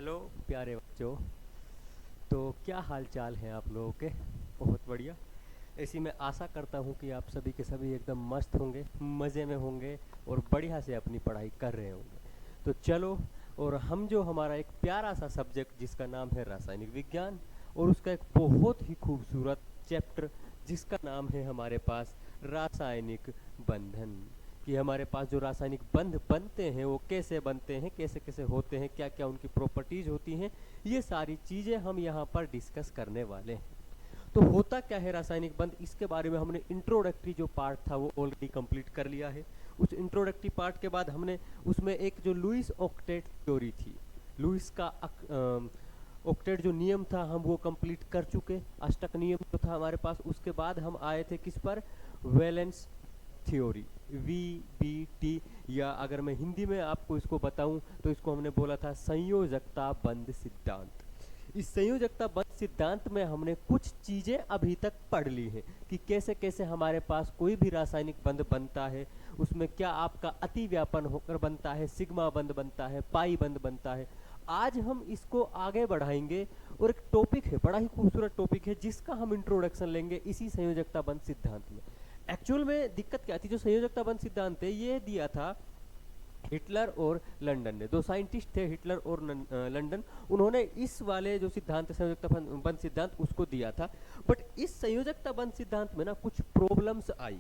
Hello प्यारे बच्चों। तो क्या हाल चाल है आप लोगों के? बहुत बढ़िया। ऐसी मैं आशा करता हूँ कि आप सभी के सभी एकदम मस्त होंगे, मज़े में होंगे और बढ़िया से अपनी पढ़ाई कर रहे होंगे। तो चलो, और हम जो हमारा एक प्यारा सा सब्जेक्ट जिसका नाम है रासायनिक विज्ञान, और उसका एक बहुत ही खूबसूरत चैप्टर जिसका नाम है हमारे पास रासायनिक बंधन, कि हमारे पास जो रासायनिक बंध बनते हैं वो कैसे बनते हैं, कैसे कैसे होते हैं, क्या क्या उनकी प्रॉपर्टीज होती हैं, ये सारी चीज़ें हम यहाँ पर डिस्कस करने वाले हैं। तो होता क्या है रासायनिक बंध, इसके बारे में हमने इंट्रोडक्टरी जो पार्ट था वो ऑलरेडी कंप्लीट कर लिया है। उस इंट्रोडक्टरी पार्ट के बाद हमने उसमें एक जो लुईस ऑक्टेट थ्योरी थी, लुईस का ऑक्टेट जो नियम था हम वो कंप्लीट कर चुके। अष्टक नियम जो था हमारे पास, उसके बाद हम आए थे किस पर? वैलेंस थ्योरी, वीबीटी, या अगर मैं हिंदी में आपको इसको बताऊं तो इसको हमने बोला था संयोजकता बंध सिद्धांत। इस संयोजकता बंध सिद्धांत में हमने कुछ चीजें अभी तक पढ़ ली हैं कि कैसे कैसे हमारे पास कोई भी रासायनिक बंध बनता है, उसमें क्या आपका अति व्यापन होकर बनता है, सिग्मा बंध बनता है, पाई बंध बनता है। आज हम इसको आगे बढ़ाएंगे और एक टॉपिक है, बड़ा ही खूबसूरत टॉपिक है, जिसका हम इंट्रोडक्शन लेंगे इसी संयोजकता बंध सिद्धांत में। एक्चुअल में दिक्कत क्या थी, जो संयोजकता बंध सिद्धांत है ये दिया था हिटलर और लंदन ने, दो साइंटिस्ट थे हिटलर और लंदन, उन्होंने इस वाले जो सिद्धांत संयोजकता बंध सिद्धांत उसको दिया था। बट इस संयोजकता बंध सिद्धांत में ना कुछ प्रॉब्लम्स आई।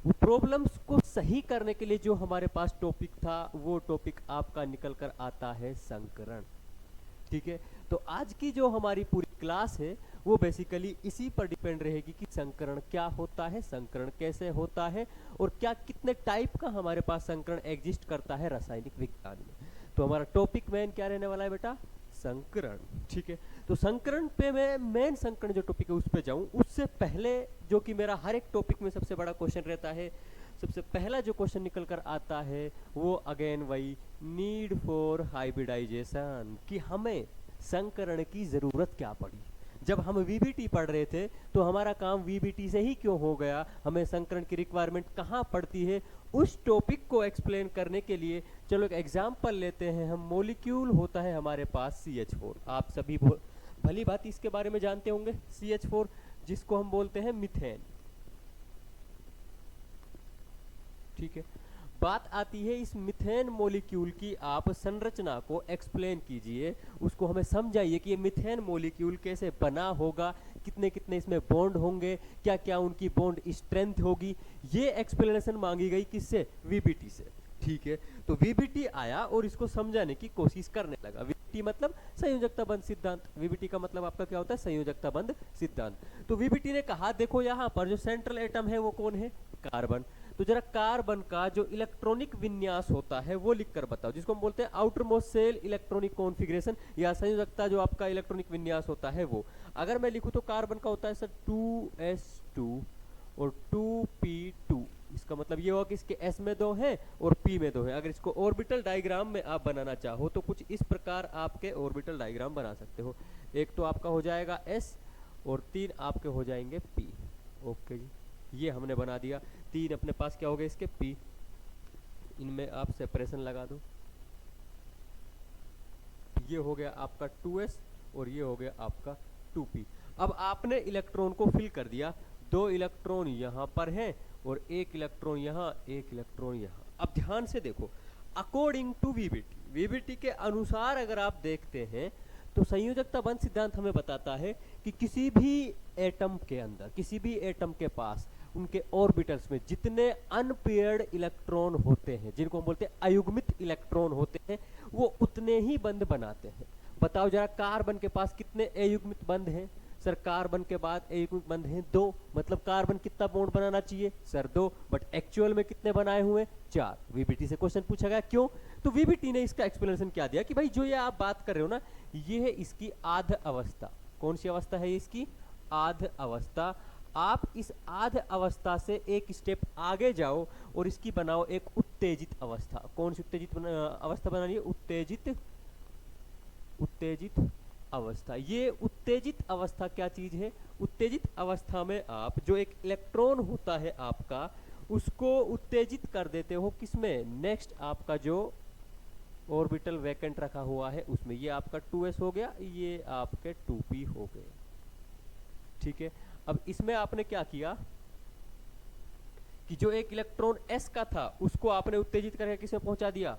वो प्रॉब्लम्स को सही करने के लिए जो हमारे पास टॉपिक था वो टॉपिक आपका निकल कर आता है संकरण। ठीक है, तो आज की जो हमारी पूरी क्लास है वो बेसिकली इसी पर डिपेंड रहेगी कि संकरण क्या होता है, संकरण कैसे होता है, और क्या कितने टाइप का हमारे पास संकरण एग्जिस्ट करता है रासायनिक विज्ञान में। तो हमारा टॉपिक मेन क्या रहने वाला है बेटा? संकरण। ठीक है, तो संकरण पे मैं मेन संकरण जो टॉपिक है उस पे जाऊं उससे पहले, जो कि मेरा हर एक टॉपिक में सबसे बड़ा क्वेश्चन रहता है, सबसे पहला जो क्वेश्चन निकल कर आता है वो अगेन वही नीड फॉर हाइब्रिडाइजेशन, कि हमें संकरण की जरूरत क्या पड़ी। जब हम वीबीटी पढ़ रहे थे तो हमारा काम वीबीटी से ही क्यों हो गया, हमें संकरण की रिक्वायरमेंट कहाँ पड़ती है, उस टॉपिक को एक्सप्लेन करने के लिए चलो एक एग्जांपल लेते हैं हम। मॉलिक्यूल होता है हमारे पास CH4, आप सभी भली बात इसके बारे में जानते होंगे। CH4 जिसको हम बोलते हैं मीथेन। ठीक है, बात आती है इस मीथेन मॉलिक्यूल की, आप संरचना को एक्सप्लेन कीजिए, उसको हमें समझाइए कि ये मीथेन मॉलिक्यूल कैसे बना होगा, कितने कितने इसमें बॉन्ड होंगे, क्या क्या उनकी बॉन्ड स्ट्रेंथ होगी। ये एक्सप्लेनेशन मांगी गई किससे? वीबीटी से। ठीक है, तो वीबीटी आया और इसको समझाने की कोशिश करने लगा। वीबीटी मतलब संयोजकता बंध सिद्धांत, वीबीटी का मतलब आपका क्या होता है? संयोजकता बंध सिद्धांत। तो वीबीटी ने कहा देखो यहाँ पर जो सेंट्रल एटम है वो कौन है? कार्बन। तो जरा कार्बन का जो इलेक्ट्रॉनिक विन्यास होता है वो लिखकर बताओ, जिसको हम बोलते हैं outermost cell electronic configuration, या संयोजकता जो आपका इलेक्ट्रॉनिक विन्यास होता है वो। अगर मैं लिखूं तो कार्बन का होता है सर 2s2 और 2p2। इसका मतलब ये होगा कि इसके s में 2 है और p में 2 है। अगर इसको ऑर्बिटल डायग्राम में आप बनाना चाहो तो कुछ इस प्रकार आपके ऑर्बिटल डायग्राम बना सकते हो। एक तो आपका हो जाएगा s और 3 आपके हो जाएंगे p। ओके जी, ये हमने बना दिया। 3 अपने पास क्या हो गए इसके? p। इनमें आप सेपरेशन लगा दो, ये हो गया आपका 2s और ये हो गया आपका 2p। अब आपने इलेक्ट्रॉन को फिल कर दिया, 2 इलेक्ट्रॉन यहाँ पर हैं और 1 इलेक्ट्रॉन यहाँ, 1 इलेक्ट्रॉन यहाँ। अब ध्यान से देखो, अकॉर्डिंग टू वीबीटी, वीबीटी के अनुसार अगर आप देखते हैं तो संयोजकता बंध सिद्धांत हमें बताता है कि किसी भी एटम के अंदर, किसी भी एटम के पास उनके ऑर्बिटल्स में जितने अनपेयर्ड इलेक्ट्रॉन होते हैं, जिनको हम बोलते हैं अयुग्मित इलेक्ट्रॉन होते हैं, वो उतने ही बंध बनाते हैं। बताओ जरा, कार्बन के पास कितने अयुग्मित बंध हैं? सर कार्बन के बाद अयुग्मित बंध हैं 2, मतलब कार्बन कितना बॉन्ड बनाना चाहिए? सर 2, बट एक्चुअल में कितने बनाए हुए? 4। वीबीटी से क्वेश्चन पूछा गया क्यों? तो वीबीटी ने इसका एक्सप्लेनेशन क्या दिया कि भाई जो ये आप बात कर रहे हो ना, ये है इसकी आध अवस्था। कौन सी अवस्था है इसकी? आध अवस्था। आप इस आध अवस्था से एक स्टेप आगे जाओ और इसकी बनाओ एक उत्तेजित अवस्था। कौन सी उत्तेजित अवस्था बनानी है? उत्तेजित, उत्तेजित अवस्था। ये उत्तेजित अवस्था क्या चीज है? उत्तेजित अवस्था में आप जो एक इलेक्ट्रॉन होता है आपका, उसको उत्तेजित कर देते हो किसमें? नेक्स्ट आपका जो ऑर्बिटल वैकेंट रखा हुआ है उसमें। ये आपका 2s हो गया, ये आपके 2p हो गए। ठीक है, अब इसमें आपने क्या किया कि जो एक इलेक्ट्रॉन s का था उसको आपने उत्तेजित करके किसमें पहुंचा दिया,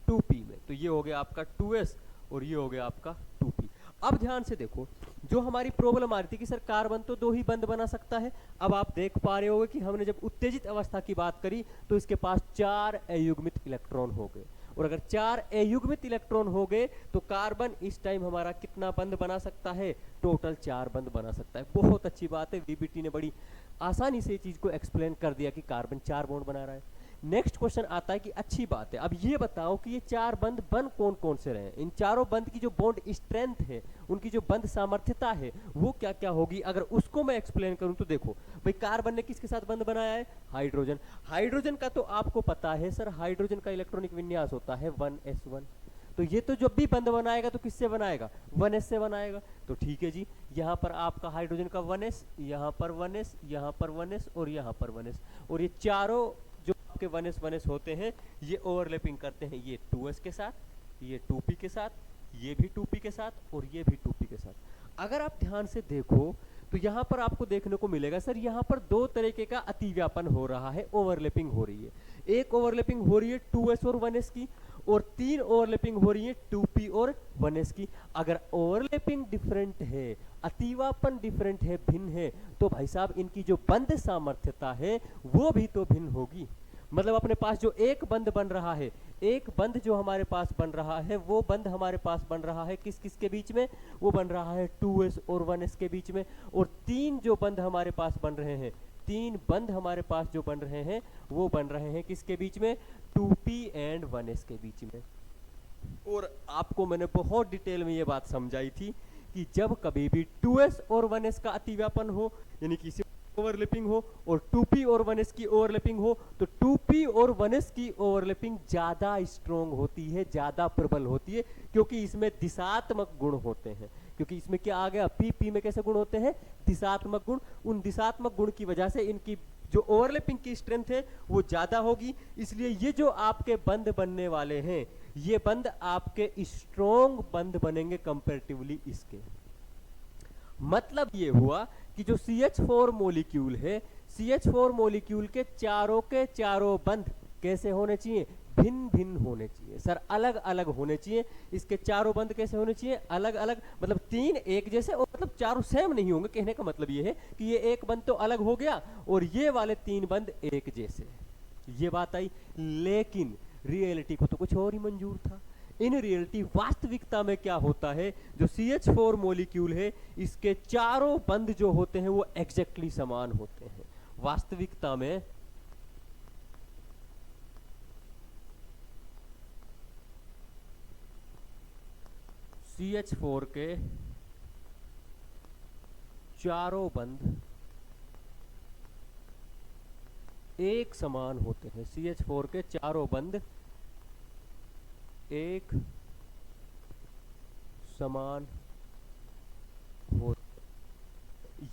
2p में। तो ये हो गया आपका 2s और ये हो गया आपका 2p। अब ध्यान से देखो, जो हमारी प्रॉब्लम आ रही थी कि सर कार्बन तो 2 ही बंध बना सकता है, अब आप देख पा रहे होगे कि हमने जब उत्तेजित अवस्था की बात करी तो इसके पास 4 अयुग्मित इलेक्ट्रॉन हो गए। और अगर 4 अयुग्मित इलेक्ट्रॉन हो गए तो कार्बन इस टाइम हमारा कितना बंध बना सकता है, टोटल 4 बंध बना सकता है। बहुत अच्छी बात है, वीबीटी ने बड़ी आसानी से ये चीज को एक्सप्लेन कर दिया कि कार्बन 4 बॉन्ड बना रहा है। नेक्स्ट क्वेश्चन आता है कि अच्छी बात है, अब ये बताओ कि ये 4 बंध बन कौन कौन से रहे हैं। इन चारों बंध की जो बॉन्ड स्ट्रेंथ है, उनकी जो बंध सामर्थ्यता है वो क्या क्या होगी, अगर उसको मैं एक्सप्लेन करूं तो देखो भाई, कार्बन ने किसके साथ बंध बनाया है, हाइड्रोजन। हाइड्रोजन का तो आपको पता है सर, हाइड्रोजन का इलेक्ट्रॉनिक विन्यास होता है 1s1। तो ये तो जब भी बंध बनाएगा तो किससे बनाएगा, 1s से बनाएगा। तो ठीक है जी, यहाँ पर आपका हाइड्रोजन का 1s, यहाँ पर 1s, यहाँ पर 1s और यहाँ पर 1s, और ये चारों जो आपके 1s होते हैं ये ओवरलैपिंग करते हैं, ये 2s के साथ, ये 2p के साथ, ये भी 2p के साथ और ये भी 2p के साथ। अगर आप ध्यान से देखो तो यहाँ पर आपको देखने को मिलेगा सर, यहाँ पर 2 तरीके का अतिव्यापन हो रहा है, ओवरलैपिंग हो रही है। एक ओवरलैपिंग हो रही है 2s और 1s की, और 3 ओवरलैपिंग हो रही है 2p और 1s की। अगर ओवरलैपिंग डिफरेंट है, अतिव्यापन डिफरेंट है, भिन्न है, तो भाई साहब इनकी जो बंध सामर्थ्यता है वो भी तो भिन्न होगी। मतलब अपने पास जो एक बंध बन रहा है, एक बंध जो हमारे पास बन रहा है, वो बंध हमारे पास बन रहा है किस किस के बीच में, वो बन रहा है 2s और 1s के बीच में। और 3 जो बंध हमारे पास बन रहे हैं, 3 बंध हमारे पास जो बन रहे हैं वो बन रहे हैं किसके बीच में, 2p एंड 1s के बीच में। और आपको मैंने बहुत डिटेल में ये बात समझाई थी कि जब कभी भी 2s और 1s का अतिव्यापन हो, यानी कि ओवरलैपिंग हो, और 2p और 1s की ओवरलैपिंग हो, तो 2p और 1s की ओवरलैपिंग ज्यादा स्ट्रॉन्ग होती है, ज्यादा प्रबल होती है, क्योंकि इसमें दिशात्मक गुण होते हैं। क्योंकि इसमें क्या आ गया, p में कैसे गुण होते हैं, दिशात्मक गुण। उन दिशात्मक गुण की वजह से इनकी जो ओवरलैपिंग की स्ट्रेंथ है वो ज्यादा होगी। इसलिए ये जो आपके बंध बनने वाले हैं, ये बंध आपके स्ट्रॉन्ग बंध बनेंगे कंपैरेटिवली इसके। मतलब ये हुआ कि जो CH4 मॉलिक्यूल है, CH4 मॉलिक्यूल के चारों बंध कैसे होने चाहिए, भिन्न भिन्न होने चाहिए सर, अलग अलग होने चाहिए। इसके चारों बंध कैसे होने चाहिए, अलग अलग, मतलब 3 एक जैसे, और मतलब चारों सेम नहीं होंगे। कहने का मतलब ये है कि ये एक बंध तो अलग हो गया और ये वाले 3 बंध एक जैसे, ये बात आई। लेकिन रियलिटी को तो कुछ और ही मंजूर था। इन रियलिटी वास्तविकता में क्या होता है, जो CH4 मॉलिक्यूल है इसके चारों बंध जो होते हैं वो एग्जैक्टली समान होते हैं। वास्तविकता में CH4 के चारों बंध एक समान होते हैं। CH4 के चारों बंध एक समान हो,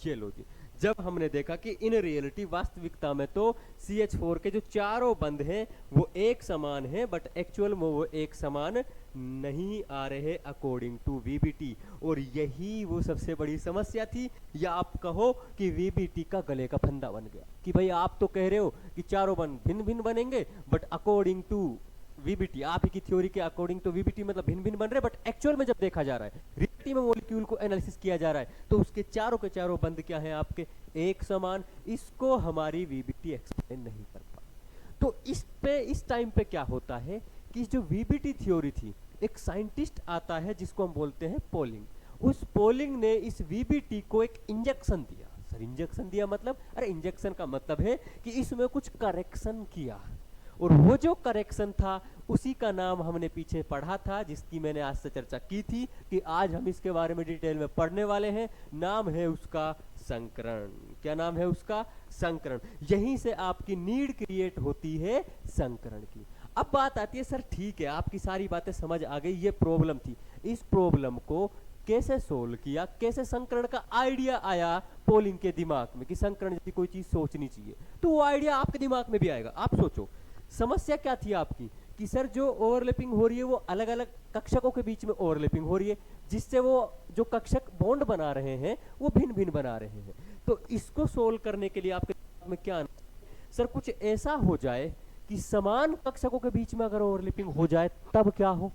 ये लो जी। जब हमने देखा कि इन रियलिटी वास्तविकता में तो CH4 के जो चारों बंध हैं वो एक समान हैं, बट एक्चुअल में वो एक समान नहीं आ रहे अकॉर्डिंग टू VBT। और यही वो सबसे बड़ी समस्या थी, या आप कहो कि VBT का गले का फंदा बन गया कि भाई आप तो कह रहे हो कि चारों बंध भिन्न भिन्न बनेंगे, बट अकॉर्डिंग टू VBT, आप ही की थ्योरी के अकॉर्डिंग तो VBT मतलब भिन्न भिन्न बन रहे हैं, बट एक्चुअल में जब देखा जा रहा है, रियलिटी में मॉलिक्यूल को एनालिसिस किया जा रहा है, तो उसके चारों के चारों बंध क्या हैं आपके, एक समान। इसको हमारी VBT एक्सप्लेन नहीं कर पाई। तो इस टाइम पे क्या होता है कि जो VBT थ्योरी थी, एक साइंटिस्ट आता है जिसको हम बोलते हैं पोलिंग। उस पोलिंग ने इस VBT को एक इंजेक्शन दिया। सर इंजेक्शन दिया मतलब, अरे इंजेक्शन का मतलब है कि इसमें कुछ करेक्शन किया, और वो जो करेक्शन था उसी का नाम हमने पीछे पढ़ा था, जिसकी मैंने आज से चर्चा की थी कि आज हम इसके बारे में डिटेल में पढ़ने वाले हैं। नाम है उसका संकरण। क्या नाम है उसका, संकरण। यहीं से आपकी नीड क्रिएट होती है संकरण की। अब बात आती है सर ठीक है, आपकी सारी बातें समझ आ गई, ये प्रॉब्लम थी, इस प्रॉब्लम को कैसे सोल्व किया, कैसे संकरण का आइडिया आया पोलिंग के दिमाग में कि संकरण जैसी कोई चीज सोचनी चाहिए, तो वो आइडिया आपके दिमाग में भी आएगा। आप सोचो समस्या क्या थी आपकी कि सर जो ओवरलैपिंग हो रही है वो अलग अलग कक्षकों के बीच में ओवरलैपिंग हो रही है, जिससे वो जो कक्षक बॉन्ड बना रहे हैं वो भिन्न भिन्न बना रहे हैं। तो इसको सोल्व करने के लिए आपके दिमाग में क्या आना, सर कुछ ऐसा हो जाए कि समान कक्षकों के बीच में अगर ओवरलैपिंग हो जाए तब क्या हो,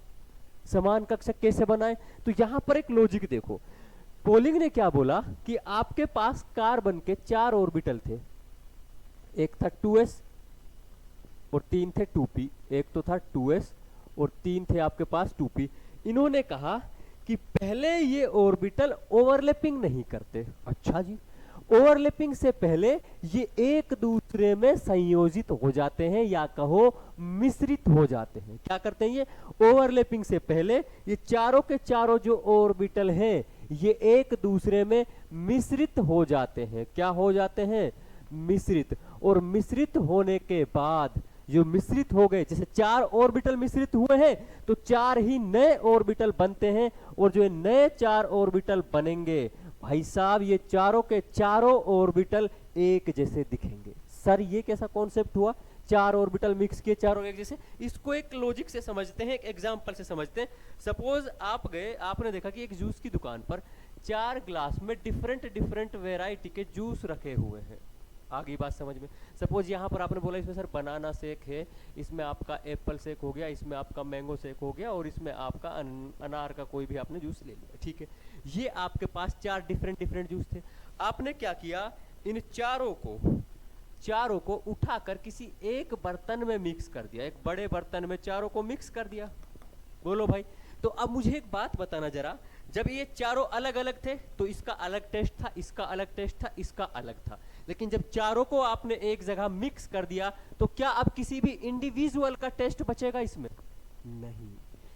समान कक्षक कैसे बनाए। तो यहां पर एक लॉजिक देखो, पोलिंग ने क्या बोला कि आपके पास कार्बन के 4 ऑर्बिटल थे, एक था 2s और 3 थे 2p, एक तो था 2s और 3 थे आपके पास 2p। इन्होंने कहा कि पहले ये ऑर्बिटल ओवरलैपिंग नहीं करते। अच्छा जी, ओवरलैपिंग से पहले ये एक दूसरे में संयोजित हो जाते हैं या कहो मिश्रित हो जाते हैं। क्या करते हैं ये, ओवरलैपिंग से पहले ये चारों के चारों जो ऑर्बिटल हैं ये एक दूसरे में मिश्रित हो जाते हैं। क्या हो जाते हैं, मिश्रित। और मिश्रित होने के बाद जो मिश्रित हो गए, जैसे 4 ऑर्बिटल मिश्रित हुए हैं तो 4 ही नए ऑर्बिटल बनते हैं, और जो नए 4 ऑर्बिटल बनेंगे भाई साहब ये चारों के चारों ऑर्बिटल एक जैसे दिखेंगे। सर ये कैसा कॉन्सेप्ट हुआ, 4 ऑर्बिटल मिक्स किए चारों एक जैसे। इसको एक लॉजिक से समझते हैं, एक एग्जांपल से समझते हैं। सपोज आप गए, आपने देखा कि एक जूस की दुकान पर 4 ग्लास में डिफरेंट डिफरेंट वेराइटी के जूस रखे हुए हैं। आगे बात समझ में। सपोज यहाँ पर आपने बोला इसमें सर बनाना शेक है, इसमें आपका एप्पल शेक हो गया, इसमें आपका मैंगो शेक हो गया, और इसमें आपका अनार का कोई भी आपने जूस ले लिया। ठीक है, ये आपके पास 4 डिफरेंट डिफरेंट जूस थे। आपने क्या किया, इन चारों को उठाकर किसी एक बर्तन में मिक्स कर दिया, एक बड़े बर्तन में चारों को मिक्स कर दिया। बोलो भाई, तो अब मुझे एक बात बताना जरा, जब ये चारों अलग अलग थे तो इसका अलग टेस्ट था, इसका अलग टेस्ट था, इसका अलग था, लेकिन जब चारों को आपने एक जगह मिक्स कर दिया तो क्या अब किसी भी इंडिविजुअल का टेस्ट बचेगा इसमें? नहीं।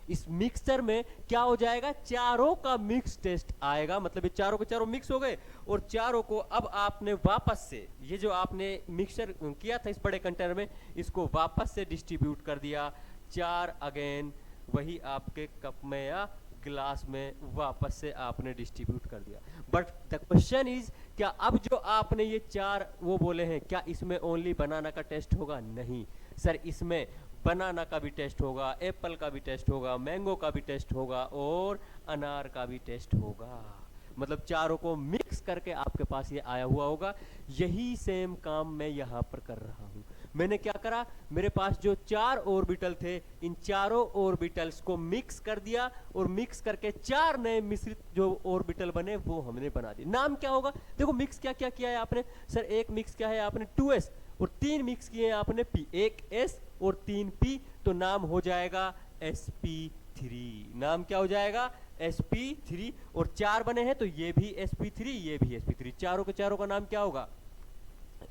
इस मिक्सचर में क्या हो जाएगा, चारों का मिक्स टेस्ट आएगा। मतलब ये चारों के चारों मिक्स हो गए, और चारों को अब आपने वापस से ये जो आपने मिक्सचर किया था इस बड़े कंटेनर में, इसको वापस से डिस्ट्रीब्यूट कर दिया। 4 अगेन वही आपके कप में या ग्लास में वापस से आपने डिस्ट्रीब्यूट कर दिया। बट द क्वेश्चन इज, क्या अब जो आपने ये 4 वो बोले हैं, क्या इसमें ओनली बनाना का टेस्ट होगा? नहीं सर, इसमें बनाना का भी टेस्ट होगा, एप्पल का भी टेस्ट होगा, मैंगो का भी टेस्ट होगा, और अनार का भी टेस्ट होगा। मतलब चारों को मिक्स करके आपके पास ये आया हुआ होगा। यही सेम काम मैं यहाँ पर कर रहा हूँ। मैंने क्या करा, मेरे पास जो 4 ऑर्बिटल थे, इन चारों ऑर्बिटल्स को मिक्स कर दिया, और मिक्स करके 4 नए मिश्रित जो ऑर्बिटल बने वो हमने बना दिए। नाम क्या होगा, देखो मिक्स क्या क्या किया है आपने। सर एक मिक्स क्या है आपने 2s, और 3 मिक्स किए हैं आपने p, एक s और 3 p, तो नाम हो जाएगा sp3। नाम क्या हो जाएगा, sp3। और 4 बने हैं तो ये भी sp3, ये भी sp3, चारों के चारों का नाम क्या होगा,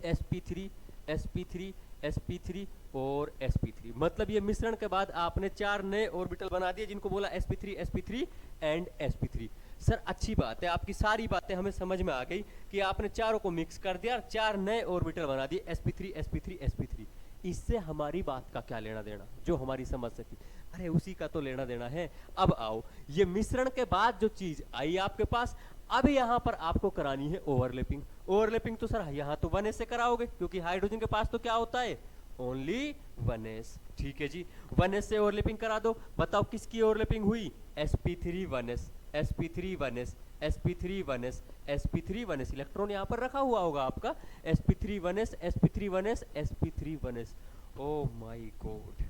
sp3 sp3 sp3 और sp3। मतलब ये मिश्रण के बाद आपने 4 नए ऑर्बिटल बना दिए, जिनको बोला sp3 sp3 and sp3। Sir अच्छी बात है, आपकी सारी बातें हमें समझ में आ गई कि आपने चारों को मिक्स कर दिया और 4 नए ऑर्बिटल बना दिए, sp3 sp3 sp3। इससे हमारी बात का क्या लेना देना, जो हमारी समझ सकी, अरे उसी का तो लेना देना है। अब आओ, ये मिश्रण के बाद जो चीज आई आपके पास, अब यहाँ पर आपको करानी है ओवरलैपिंग। ओवरलैपिंग तो सर यहाँ तो 1s से कराओगे, क्योंकि हाइड्रोजन के पास तो क्या होता है, ओनली 1s। ठीक है जी, 1s से ओवरलैपिंग करा दो। बताओ किसकी ओवरलैपिंग हुई, sp3 1s sp3 1s sp3 1s sp3 1s। Electron यहाँ पर रखा हुआ होगा आपका, sp3 1s sp3 1s sp3 1s। Oh my God,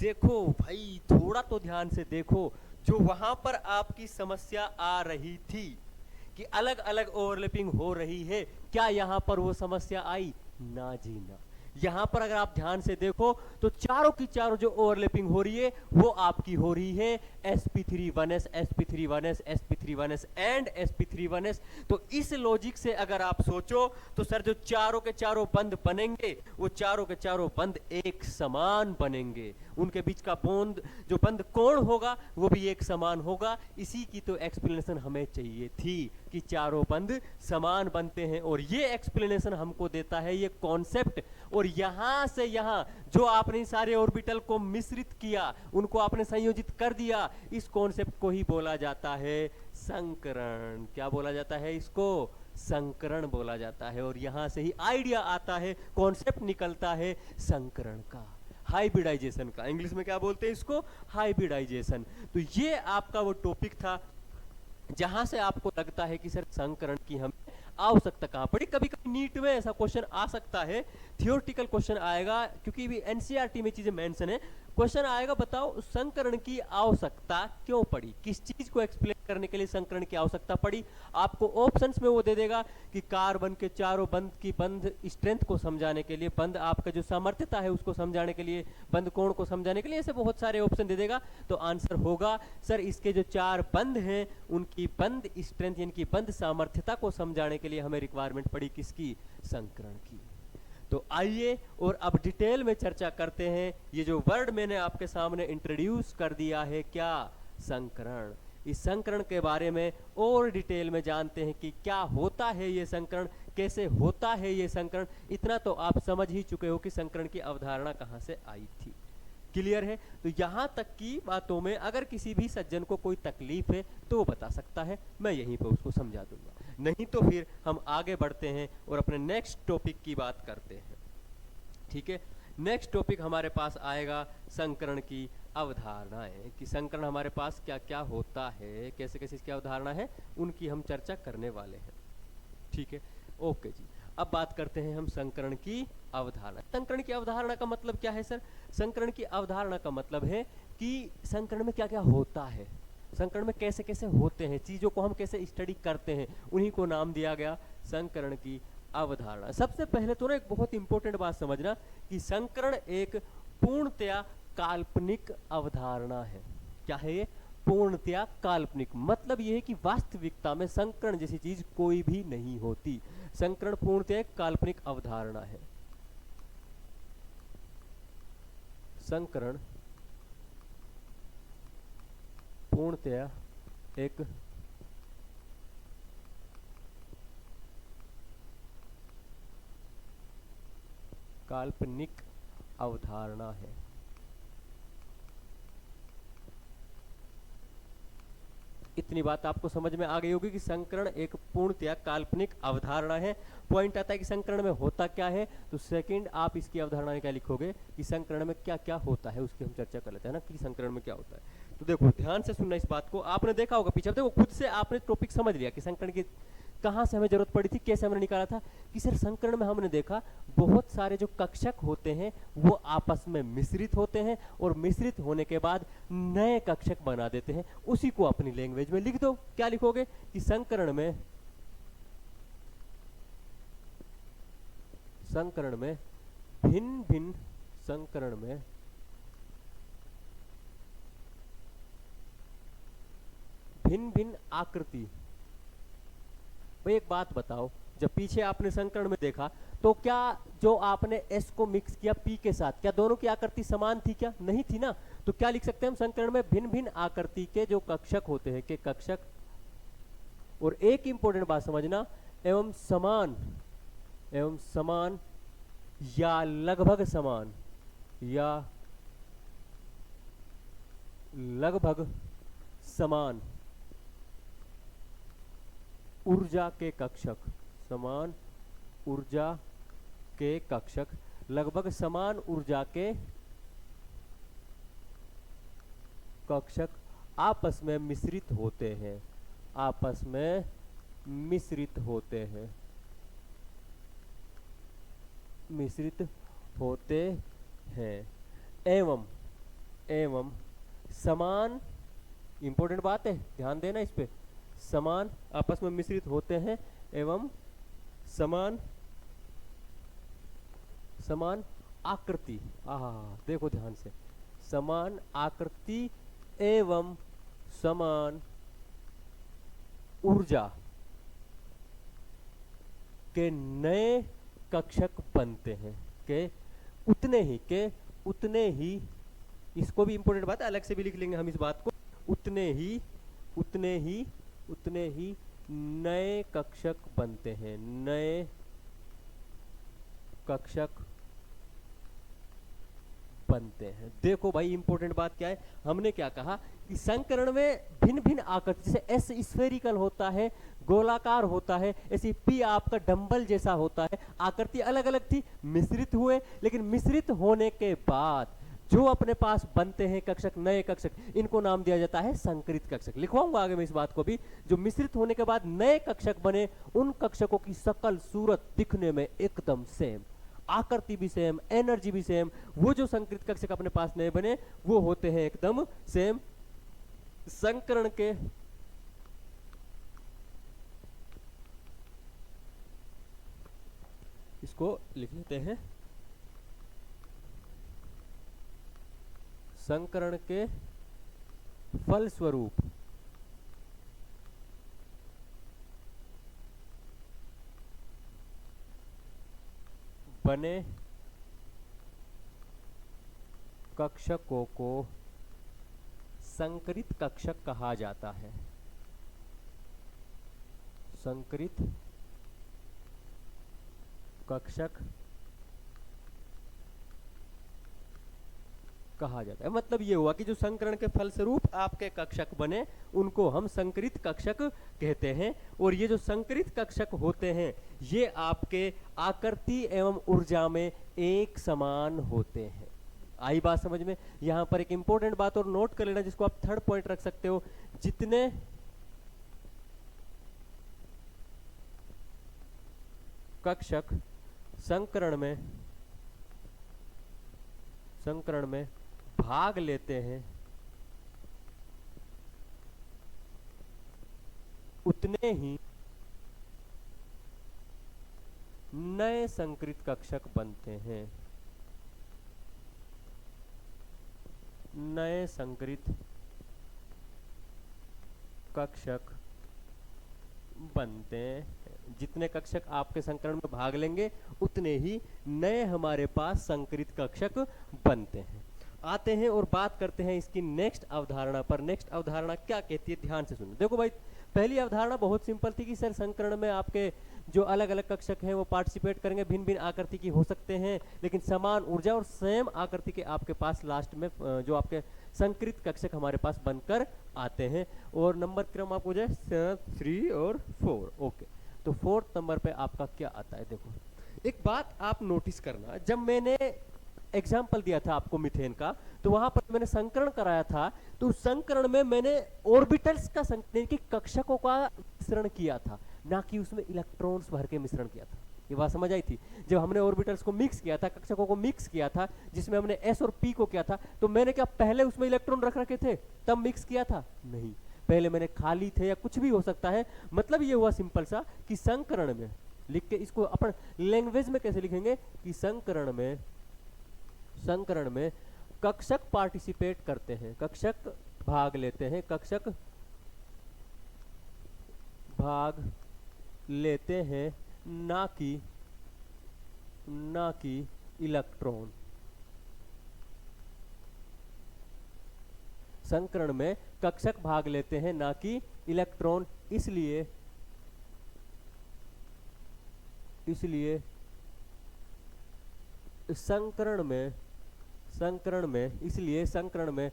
देखो भाई थोड़ा तो ध्यान से देखो, जो वहां पर आपकी समस्या आ रही थी कि अलग अलग ओवरलैपिंग हो रही है, क्या यहां पर वो समस्या आई? ना जी ना। यहां पर अगर आप ध्यान से देखो तो चारों की चारों जो ओवरलैपिंग हो रही है वो आपकी हो रही है sp3 1s sp3 1s sp3 1s and sp3 1s। तो इस लॉजिक से अगर आप सोचो तो सर जो चारों के चारों बंद बनेंगे वो चारों के चारों बंद एक समान बनेंगे, उनके बीच का बॉन्ड जो बंद कोण होगा वो भी एक समान होगा। इसी की तो एक्सप्लेनेशन हमें चाहिए थी कि चारों बंद समान बनते हैं, और ये एक्सप्लेनेशन हमको देता है ये कॉन्सेप्ट। और यहां से यहां जो आपने सारे ऑर्बिटल को मिश्रित किया, उनको आपने संयोजित कर दिया, इस कॉन्सेप्ट को ही बोला जाता है संकरण। क्या बोला जाता है इसको? संकरण बोला जाता है। और यहां से ही आइडिया आता है, कॉन्सेप्ट निकलता है संकरण का। हाइब्रिडाइजेशन का। इंग्लिश में क्या बोलते हैं इसको? हाइब्रिडाइजेशन। तो ये आपका वो टॉपिक था जहां से आपको लगता है कि सर संकरण की हमें आवश्यकता कहां पड़ी। कभी कभी नीट में ऐसा क्वेश्चन आ सकता है, थियोरटिकल क्वेश्चन आएगा, क्योंकि भी एनसीईआरटी में चीजें मेंशन है। क्वेश्चन आएगा, बताओ संकरण की आवश्यकता क्यों पड़ी, किस चीज को एक्सप्लेन करने के लिए संकरण की आवश्यकता पड़ी। आपको ऑप्शंस में वो दे देगा कि कार्बन के चारों बंध की बंध स्ट्रेंथ को समझाने के लिए, बंध आपका जो सामर्थ्यता है उसको समझाने के लिए, बंध कोण को समझाने के लिए, ऐसे बहुत सारे ऑप्शन दे देगा। तो आंसर होगा सर इसके जो चार बंध हैं उनकी बंध स्ट्रेंथ यानी कि बंध सामर्थ्यता को समझाने के लिए हमें रिक्वायरमेंट पड़ी किसकी? संकरण की। तो आइए और अब डिटेल में चर्चा करते हैं। ये जो वर्ड मैंने आपके सामने इंट्रोड्यूस कर दिया है, क्या? संकरण। इस संकरण के बारे में और डिटेल में जानते हैं कि क्या होता है ये संकरण, कैसे होता है ये संकरण। इतना तो आप समझ ही चुके हो कि संकरण की अवधारणा कहां से आई थी। क्लियर है? तो यहां तक की बातों में अगर किसी भी सज्जन को कोई तकलीफ है तो वो बता सकता है, मैं यहीं पे उसको समझा दूंगा। नहीं तो फिर हम आगे बढ़ते हैं और अपने नेक्स्ट टॉपिक की बात करते हैं। ठीक है, नेक्स्ट टॉपिक हमारे पास आएगा संकरण की अवधारणाएं, कि संकरण हमारे पास क्या क्या होता है, कैसे कैसे इसकी अवधारणा है, उनकी हम चर्चा करने वाले हैं। ठीक है, ओके जी। अब बात करते हैं हम संकरण की अवधारणा। संकरण की अवधारणा का मतलब क्या है सर? संकरण की अवधारणा का मतलब है कि संकरण में क्या क्या होता है, संकरण में कैसे कैसे होते हैं, चीजों को हम कैसे स्टडी करते हैं, उन्हीं को नाम दिया गया संकरण की अवधारणा। सबसे पहले तो ना एक बहुत इंपॉर्टेंट बात समझना कि संकरण एक पूर्णतया काल्पनिक अवधारणा है। क्या है ये? पूर्णतया काल्पनिक। मतलब ये है कि वास्तविकता में संकरण जैसी चीज कोई भी नहीं होती। संकरण पूर्णतया एक काल्पनिक अवधारणा है। संकरण पूर्णतया एक काल्पनिक अवधारणा है। इतनी बात आपको समझ में आ गई होगी कि संकरण एक पूर्णतया काल्पनिक अवधारणा है। पॉइंट आता है कि संकरण में होता क्या है, तो सेकंड आप इसकी अवधारणा में क्या लिखोगे कि संकरण में क्या क्या होता है, उसकी हम चर्चा कर लेते हैं ना कि संकरण में क्या होता है। तो देखो ध्यान से सुनना इस बात को। आपने देखा होगा पीछे, देखो खुद से आपने टॉपिक समझ लिया कि संकरण की कहां से हमें जरूरत पड़ी थी, कैसे हमने निकाला था। कि सर संकरण में हमने देखा बहुत सारे जो कक्षक होते हैं वो आपस में मिश्रित होते हैं और मिश्रित होने के बाद नए कक्षक बना देते हैं। उसी को अपनी लैंग्वेज में लिख दो। क्या लिखोगे कि संकरण में भिन्न भिन्न संकरण में भिन्न भिन्न आकृति। भाई एक बात बताओ, जब पीछे आपने संकरण में देखा तो क्या जो आपने एस को मिक्स किया पी के साथ, क्या दोनों की आकृति समान थी? क्या नहीं थी ना। तो क्या लिख सकते हैं हम संकरण में भिन्न भिन्न आकृति के जो कक्षक होते हैं के कक्षक, और एक इंपॉर्टेंट बात समझना, एवं समान या लगभग समान ऊर्जा के कक्षक, समान ऊर्जा के कक्षक, लगभग समान ऊर्जा के कक्षक आपस में मिश्रित होते हैं, आपस में मिश्रित होते हैं, मिश्रित होते हैं। एवं समान, इंपॉर्टेंट बात है, ध्यान देना इस पे, समान आपस में मिश्रित होते हैं एवं समान आकृति, देखो ध्यान से, समान आकृति एवं समान ऊर्जा के नए कक्षक बनते हैं। के उतने ही इसको भी इंपॉर्टेंट बात है, अलग से भी लिख लेंगे हम इस बात को, उतने ही नए कक्षक बनते हैं, नए कक्षक बनते हैं। देखो भाई इंपॉर्टेंट बात क्या है, हमने क्या कहा कि संकरण में भिन्न भिन्न आकृति, जैसे एस स्फेरिकल होता है, गोलाकार होता है, ऐसे पी आपका डंबल जैसा होता है, आकृति अलग अलग थी, मिश्रित हुए, लेकिन मिश्रित होने के बाद जो अपने पास बनते हैं कक्षक, नए कक्षक, इनको नाम दिया जाता है संकरित कक्षक। लिखवाऊंगा आगे मैं इस बात को भी। जो मिश्रित होने के बाद नए कक्षक बने, उन कक्षकों की शकल सूरत दिखने में एकदम सेम, आकृति भी सेम, एनर्जी भी सेम। वो जो संकरित कक्षक अपने पास नए बने वो होते हैं एकदम सेम। संकरण के इसको लिख लेते हैं, संकरण के फलस्वरूप बने कक्षकों को संकरित कक्षक कहा जाता है। संकरित कक्षक कहा जाता है। मतलब ये हुआ कि जो संकरण के फलस्वरूप आपके कक्षक बने उनको हम संकरित कक्षक कहते हैं। और ये जो संकरित कक्षक होते हैं ये आपके आकृति एवं ऊर्जा में एक समान होते हैं। आई बात समझ में? यहां पर एक इंपॉर्टेंट बात और नोट कर लेना, जिसको आप थर्ड पॉइंट रख सकते हो। जितने कक्षक संकरण में भाग लेते हैं उतने ही नए संकरित कक्षक बनते हैं। नए संकरित कक्षक बनते हैं। जितने कक्षक आपके संकरण में भाग लेंगे उतने ही नए हमारे पास संकरित कक्षक बनते हैं। आते हैं और बात करते हैं इसकी नेक्स्ट अवधारणा पर। नेक्स्ट अवधारणा क्या कहती है, ध्यान से सुनो। देखो भाई, पहली अवधारणा बहुत सिंपल थी कि सर संकरण में आपके जो अलग अलग कक्षक हैं वो पार्टिसिपेट करेंगे, भिन्न भिन्न आकृति की हो सकते हैं, लेकिन समान ऊर्जा और सेम आकृति के आपके पास लास्ट में जो आपके संकरित कक्षक हमारे पास बनकर आते हैं। और नंबर क्रम आपको जो है 3 और 4। ओके, तो 4th नंबर पे आपका क्या आता है? देखो, एक बात आप नोटिस करना, जब मैंने एग्जाम्पल दिया था आपको मीथेन का, तो वहां पर मैंने संकरण कराया था, तो उस संकरण में मैंने ऑर्बिटल्स का संकरण की कक्षकों का मिश्रण किया था, ना कि उसमें इलेक्ट्रॉन्स भर के मिश्रण किया था। ये बात समझ आई थी? जब हमने ऑर्बिटल्स को मिक्स किया था, कक्षकों को मिक्स किया था, जिसमें हमने एस और पी को किया था, तो मैंने क्या पहले उसमें इलेक्ट्रॉन रख रखे थे तब मिक्स किया था? नहीं, पहले मैंने खाली थे, या कुछ भी हो सकता है। मतलब ये हुआ सिंपल सा कि संकरण में लिख के इसको अपन लैंग्वेज में कैसे लिखेंगे कि संकरण में कक्षक पार्टिसिपेट करते हैं, कक्षक भाग लेते हैं, कक्षक भाग लेते हैं, ना कि इलेक्ट्रॉन। संकरण में कक्षक भाग लेते हैं ना कि इलेक्ट्रॉन। इसलिए संकरण में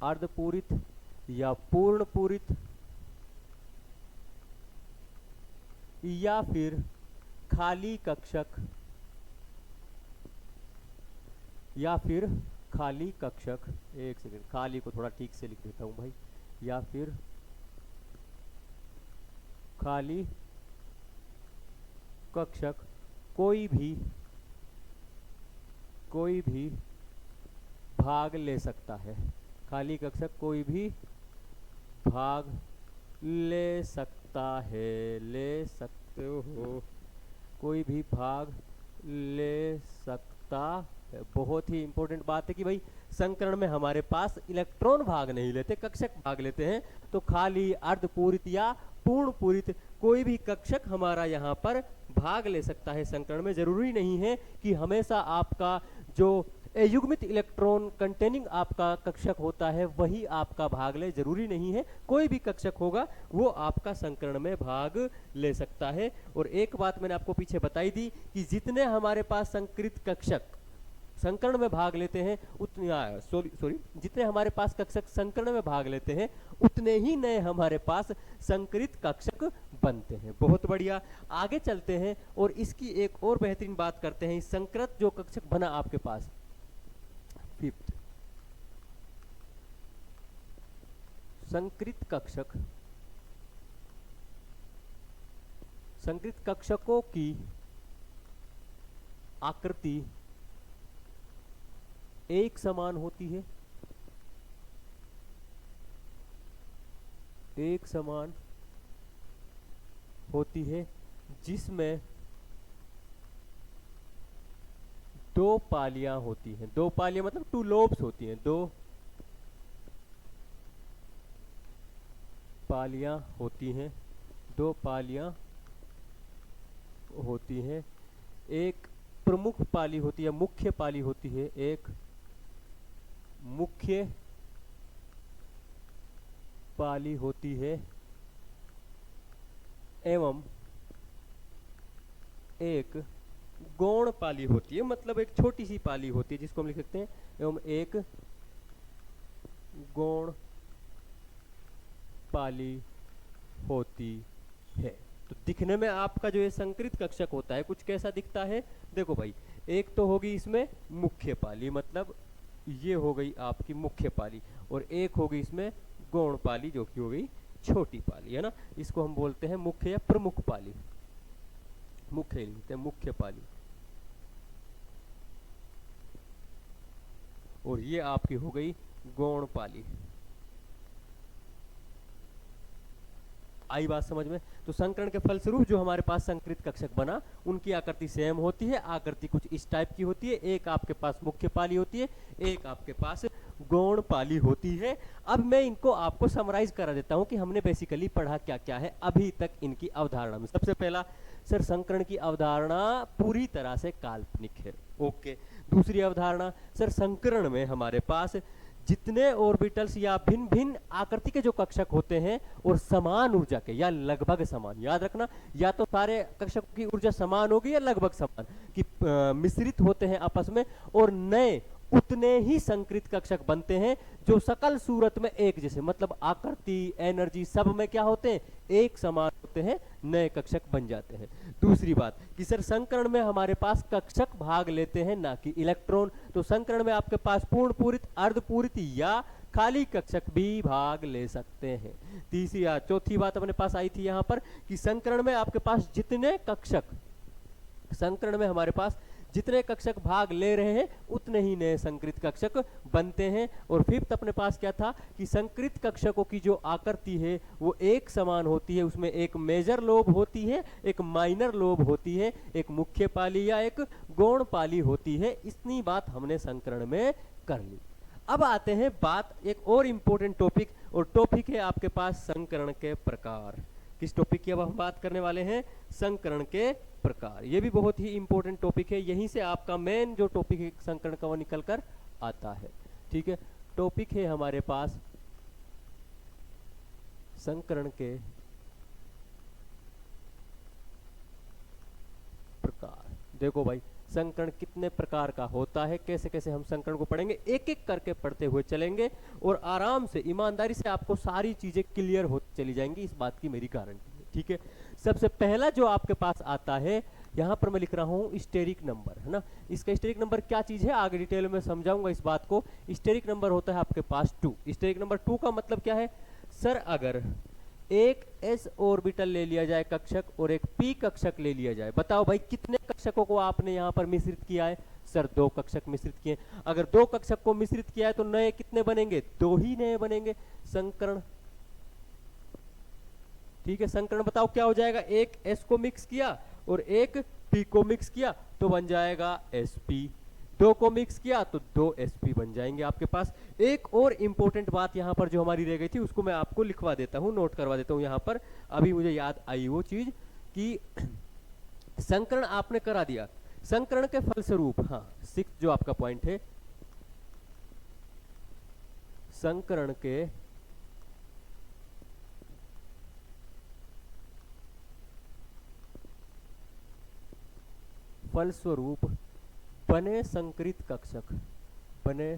अर्धपूरित या पूर्ण पूरित या फिर खाली कक्षक एक सेकंड, खाली को थोड़ा ठीक से लिख देता हूं भाई, या फिर खाली कक्षक कोई भी भाग ले सकता है। खाली कक्षक कोई भी भाग ले सकता है, ले सकते हो, कोई भी भाग ले सकता है। बहुत ही इंपॉर्टेंट बात है कि भाई संकरण में हमारे पास इलेक्ट्रॉन भाग नहीं लेते, कक्षक भाग लेते हैं। तो खाली, अर्धपूरित या पूर्ण पूरित कोई भी कक्षक हमारा यहाँ पर भाग ले सकता है संकरण में। जरूरी नहीं है कि हमेशा आपका जो युग्मित इलेक्ट्रॉन कंटेनिंग आपका कक्षक होता है वही आपका भाग ले, जरूरी नहीं है। कोई भी कक्षक होगा वो आपका संकरण में भाग ले सकता है। और एक बात मैंने आपको पीछे बताई थी कि जितने हमारे पास संकरित कक्षक संकरण में भाग लेते हैं उतने सॉरी जितने हमारे पास कक्षक संकरण में भाग लेते हैं उतने ही नए हमारे पास संकरित कक्षक बनते हैं। बहुत बढ़िया, आगे चलते हैं और इसकी एक और बेहतरीन बात करते हैं। संकृत जो कक्षक बना आपके पास, फिफ्थ संकृत कक्षक, संकृत कक्षकों की आकृति एक समान होती है, एक समान होती है, जिसमें दो पालियां होती हैं। दो पालियां मतलब टू लोब्स होती हैं, दो पालियां होती हैं, दो पालियां होती हैं। एक प्रमुख पाली होती है, मुख्य पाली होती है, एक मुख्य पाली होती है एवं एक गौण पाली होती है, मतलब एक छोटी सी पाली होती है जिसको हम लिख सकते हैं एवं एक गौण पाली होती है। तो दिखने में आपका जो ये संकरित कक्षक होता है कुछ कैसा दिखता है? देखो भाई, एक तो होगी इसमें मुख्य पाली, मतलब ये हो गई आपकी मुख्य पाली, और एक होगी इसमें गौण पाली जो कि हो गई छोटी पाली, है ना। इसको हम बोलते हैं मुख्य या प्रमुख पाली, मुख्य लिखते हैं मुख्य पाली, और ये आपकी हो गई गौण पाली। आई बात समझ में? तो संकरण के फलस्वरूप जो हमारे पास संकरित कक्षक बना उनकी आकृति सेम होती है, आकृति कुछ इस टाइप की होती है। एक आपके पास मुख्य पाली होती है, एक आपके पास गौण पाली होती है। अब मैं इनको आपको समराइज करा देता हूं कि हमने बेसिकली पढ़ा क्या क्या है अभी तक इनकी अवधारणा में। सबसे पहला, सर संकरण की अवधारणा पूरी तरह से काल्पनिक है। ओके। दूसरी अवधारणा, सर संकरण में हमारे पास जितने ऑर्बिटल्स या भिन्न भिन्न आकृति के जो कक्षक होते हैं और समान ऊर्जा के या लगभग समान, याद रखना, या तो सारे कक्षकों की ऊर्जा समान होगी या लगभग समान, कि मिश्रित होते हैं आपस में, और नए उतने ही संकरित कक्षक बनते हैं जो सकल सूरत में एक जैसे, मतलब आकृति, एनर्जी सब में क्या होते हैं? एक समान होते हैं, नए कक्षक बन जाते हैं। दूसरी बात कि सर संकरण में हमारे पास कक्षक भाग लेते हैं ना कि इलेक्ट्रॉन। तो संकरण में आपके पास पूर्ण पूरित, अर्धपूरित या खाली कक्षक भी भाग ले सकते हैं। तीसरी या चौथी बात अपने पास आई थी यहां पर कि संकरण में आपके पास जितने कक्षक, संकरण में हमारे पास जितने कक्षक भाग ले रहे हैं उतने ही नए संकरित कक्षक बनते हैं। और फिफ्थ अपने पास क्या था कि संकरित कक्षकों की जो आकृति है वो एक समान होती है, उसमें एक मेजर लोब होती है, एक माइनर लोब होती है, एक मुख्य पाली या एक गौण पाली होती है। इतनी बात हमने संकरण में कर ली। अब आते हैं बात एक और इंपॉर्टेंट टॉपिक, और टॉपिक है आपके पास संकरण के प्रकार। किस टॉपिक की अब हम बात करने वाले हैं? संकरण के प्रकार। ये भी बहुत ही इंपॉर्टेंट टॉपिक है, यहीं से आपका मेन जो टॉपिक है संकरण का वो निकल कर आता है। ठीक है, टॉपिक है हमारे पास संकरण के प्रकार। देखो भाई, संकरण कितने प्रकार का होता है, कैसे कैसे हम संकरण को पढ़ेंगे, एक एक करके पढ़ते हुए चलेंगे और आराम से ईमानदारी से आपको सारी चीजें क्लियर होती चली जाएंगी, इस बात की मेरी गारंटी है। ठीक है, सबसे पहला जो आपके पास आता है, यहां पर मैं लिख रहा हूं स्टेरिक नंबर, है ना। इसका स्टेरिक नंबर क्या चीज है आगे डिटेल में समझाऊंगा इस बात को। स्टेरिक नंबर होता है आपके पास 2। स्टेरिक नंबर 2 का मतलब क्या है? सर अगर एक s ऑर्बिटल ले लिया जाए कक्षक और एक p कक्षक ले लिया जाए, बताओ भाई कितने कक्षकों को आपने यहां पर मिश्रित किया है? सर 2 कक्षक मिश्रित किए। अगर 2 कक्षक को मिश्रित किया है तो नए कितने बनेंगे? 2 ही नए बनेंगे। संकरण, ठीक है, संकरण बताओ क्या हो जाएगा? एक s को मिक्स किया और एक p को मिक्स किया तो बन जाएगा sp, 2 को मिक्स किया तो 2 sp बन जाएंगे आपके पास। एक और इंपॉर्टेंट बात यहां पर जो हमारी रह गई थी उसको मैं आपको लिखवा देता हूं, नोट करवा देता हूं यहां पर। अभी मुझे याद आई वो चीज कि संकरण आपने करा दिया, संकरण के फलस्वरूप, हाँ 6 जो आपका पॉइंट है, संकरण के फलस्वरूप बने संकृत कक्षक, बने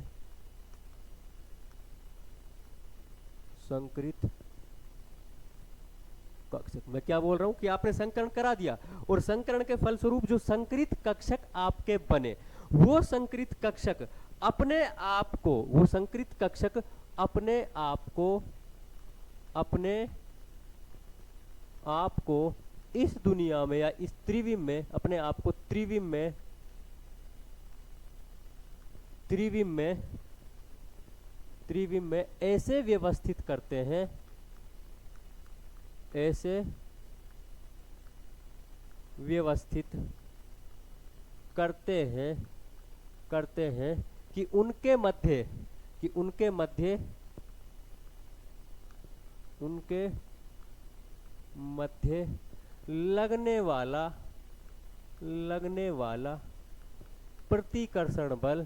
संकृत कक्षक। मैं क्या बोल रहा हूं कि आपने संकरण करा दिया और संकरण के फलस्वरूप जो संकृत कक्षक आपके बने, वो संकृत कक्षक अपने आप को, वो संकृत कक्षक अपने आप को इस दुनिया में या इस त्रिविम में, अपने आप को त्रिविम में ऐसे व्यवस्थित करते हैं, ऐसे व्यवस्थित करते हैं कि उनके मध्य लगने वाला प्रतिकर्षण बल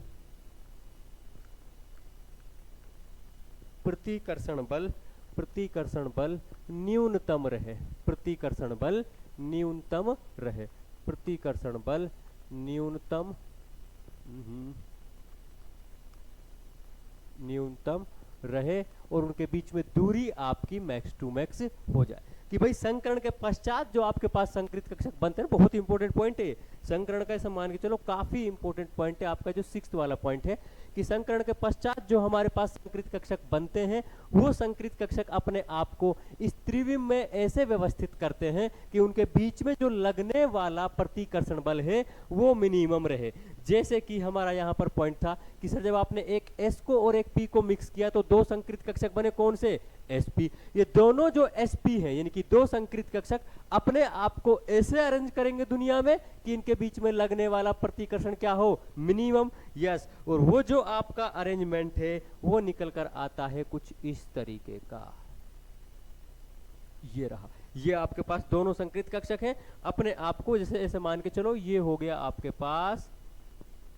न्यूनतम रहे, प्रतिकर्षण बल न्यूनतम रहे और उनके बीच में दूरी आपकी मैक्स टू मैक्स हो जाए। कि भाई संकरण के पश्चात जो आपके पास संकृत कक्षक बनते हैं, बहुत इंपॉर्टेंट पॉइंट है संकरण का, ऐसा मान के चलो काफी इंपॉर्टेंट पॉइंट है आपका जो 6th वाला पॉइंट है, कि संकरण के पश्चात जो हमारे पास संकृत कक्षक बनते हैं, वो संकृत कक्षक अपने आप को इस त्रिविम में ऐसे व्यवस्थित करते हैं कि उनके बीच में जो लगने वाला प्रतिकर्षण बल है वो मिनिमम रहे। जैसे कि हमारा यहाँ पर पॉइंट था कि सर जब आपने एक S को और एक P को मिक्स किया तो दो संकृत कक्षक बने, कौन से? SP। ये दोनों जो SP हैं यानी कि दो संकृत कक्षक अपने आप को ऐसे अरेंज करेंगे दुनिया में कि इनके बीच में लगने वाला प्रतिकर्षण क्या हो? मिनिमम। यस। और वो जो आपका अरेंजमेंट है वो निकल कर आता है कुछ इस तरीके का, ये रहा। ये आपके पास दोनों संकृत कक्षक हैं, अपने आप को जैसे ऐसे मान के चलो, ये हो गया आपके पास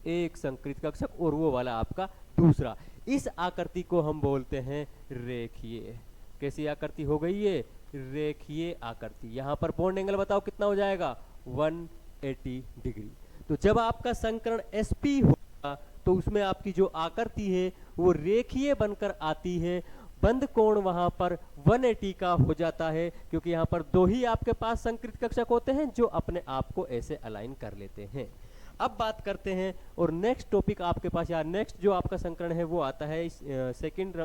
एक संकृत कक्षक और वो वाला आपका दूसरा। इस आकृति को हम बोलते हैं रेखीय। कैसी आकृति हो गई ये? रेखीय आकृति। यहां पर बॉन्ड एंगल बताओ कितना हो जाएगा? 180 डिग्री। तो जब आपका संकरण SP होगा तो उसमें आपकी जो आकृति है वो रेखीय बनकर आती है, बंद कोण वहां पर 180 का हो जाता है, क्योंकि यहां पर दो ही आपके पास संकृत कक्षक होते हैं जो अपने आप को ऐसे अलाइन कर लेते हैं। अब बात करते हैं और नेक्स्ट टॉपिक आपके पास, या नेक्स्ट जो आपका संकरण है वो आता है सेकंड